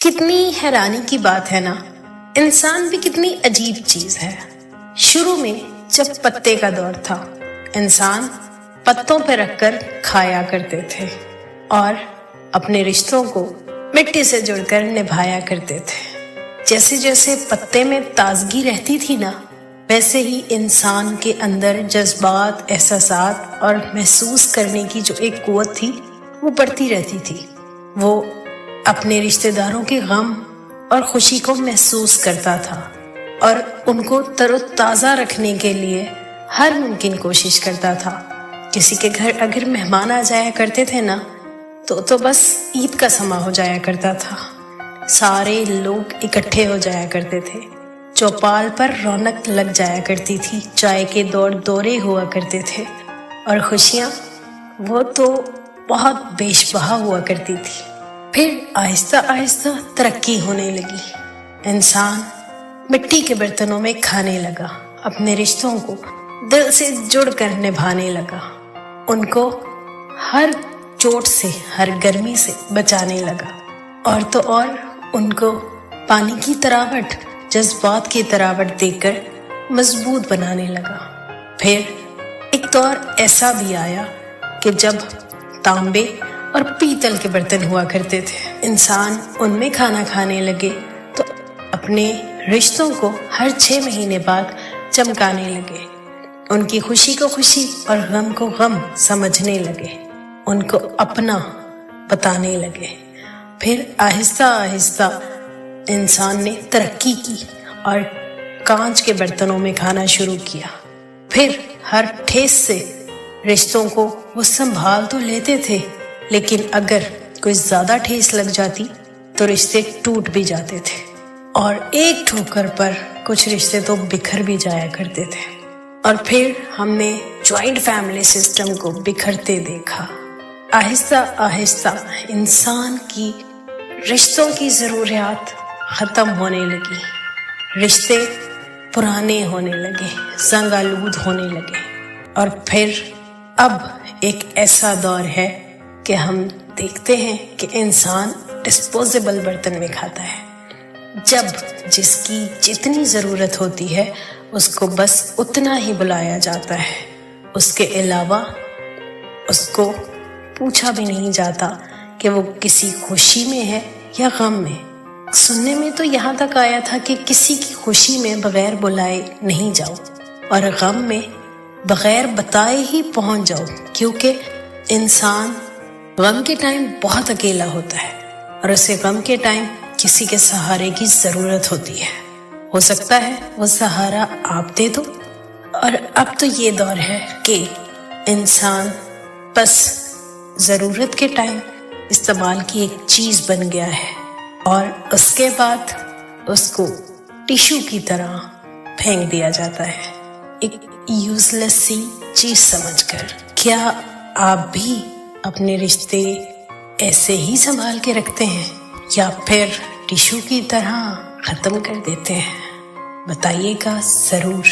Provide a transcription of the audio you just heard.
کتنی حیرانی کی بات ہے نا، انسان بھی کتنی عجیب چیز ہے۔ شروع میں جب پتے کا دور تھا، انسان پتوں پہ رکھ کر کھایا کرتے تھے اور اپنے رشتوں کو مٹی سے جڑ کر نبھایا کرتے تھے۔ جیسے جیسے پتے میں تازگی رہتی تھی نا، ویسے ہی انسان کے اندر جذبات، احساسات اور محسوس کرنے کی جو ایک قوت تھی وہ بڑھتی رہتی تھی۔ وہ اپنے رشتہ داروں کے غم اور خوشی کو محسوس کرتا تھا اور ان کو تر و تازہ رکھنے کے لیے ہر ممکن کوشش کرتا تھا۔ کسی کے گھر اگر مہمان آ جایا کرتے تھے نا تو بس عید کا سما ہو جایا کرتا تھا۔ سارے لوگ اکٹھے ہو جایا کرتے تھے، چوپال پر رونق لگ جایا کرتی تھی، چائے کے دورے ہوا کرتے تھے اور خوشیاں وہ تو بہت بیش بہا ہوا کرتی تھی۔ پھر آہستہ آہستہ ترقی ہونے لگی، انسان مٹی کے برتنوں میں کھانے لگا، اپنے رشتوں کو دل سے جڑ کر نبھانے لگا، ان کو ہر چوٹ سے، ہر گرمی سے بچانے لگا، اور تو اور ان کو پانی کی تراوٹ، جذبات کی تراوٹ دے کر مضبوط بنانے لگا۔ پھر ایک دور ایسا بھی آیا کہ جب تانبے اور پیتل کے برتن ہوا کرتے تھے، انسان ان میں کھانا کھانے لگے تو اپنے رشتوں کو ہر 6 مہینے بعد چمکانے لگے، ان کی خوشی کو خوشی اور غم کو غم سمجھنے لگے، ان کو اپنا بتانے لگے۔ پھر آہستہ آہستہ انسان نے ترقی کی اور کانچ کے برتنوں میں کھانا شروع کیا۔ پھر ہر ٹھیس سے رشتوں کو وہ سنبھال تو لیتے تھے، لیکن اگر کوئی زیادہ ٹھیس لگ جاتی تو رشتے ٹوٹ بھی جاتے تھے، اور ایک ٹھوکر پر کچھ رشتے تو بکھر بھی جایا کرتے تھے۔ اور پھر ہم نے جوائنٹ فیملی سسٹم کو بکھرتے دیکھا۔ آہستہ آہستہ انسان کی رشتوں کی ضروریات ختم ہونے لگی، رشتے پرانے ہونے لگے، زنگ آلود ہونے لگے، اور پھر اب ایک ایسا دور ہے کہ ہم دیکھتے ہیں کہ انسان ڈسپوزیبل برتن میں کھاتا ہے۔ جب جس کی جتنی ضرورت ہوتی ہے اس کو بس اتنا ہی بلایا جاتا ہے، اس کے علاوہ اس کو پوچھا بھی نہیں جاتا کہ وہ کسی خوشی میں ہے یا غم میں۔ سننے میں تو یہاں تک آیا تھا کہ کسی کی خوشی میں بغیر بلائے نہیں جاؤ اور غم میں بغیر بتائے ہی پہنچ جاؤ، کیونکہ انسان غم کے ٹائم بہت اکیلا ہوتا ہے اور اسے غم کے ٹائم کسی کے سہارے کی ضرورت ہوتی ہے۔ ہو سکتا ہے وہ سہارا آپ دے دو۔ اور اب تو یہ دور ہے کہ انسان بس ضرورت کے ٹائم استعمال کی ایک چیز بن گیا ہے، اور اس کے بعد اس کو ٹیشو کی طرح پھینک دیا جاتا ہے، ایک یوز لیس سی چیز سمجھ کر۔ کیا آپ بھی اپنے رشتے ایسے ہی سنبھال کے رکھتے ہیں یا پھر ٹیشو کی طرح ختم کر دیتے ہیں؟ بتائیے گا ضرور۔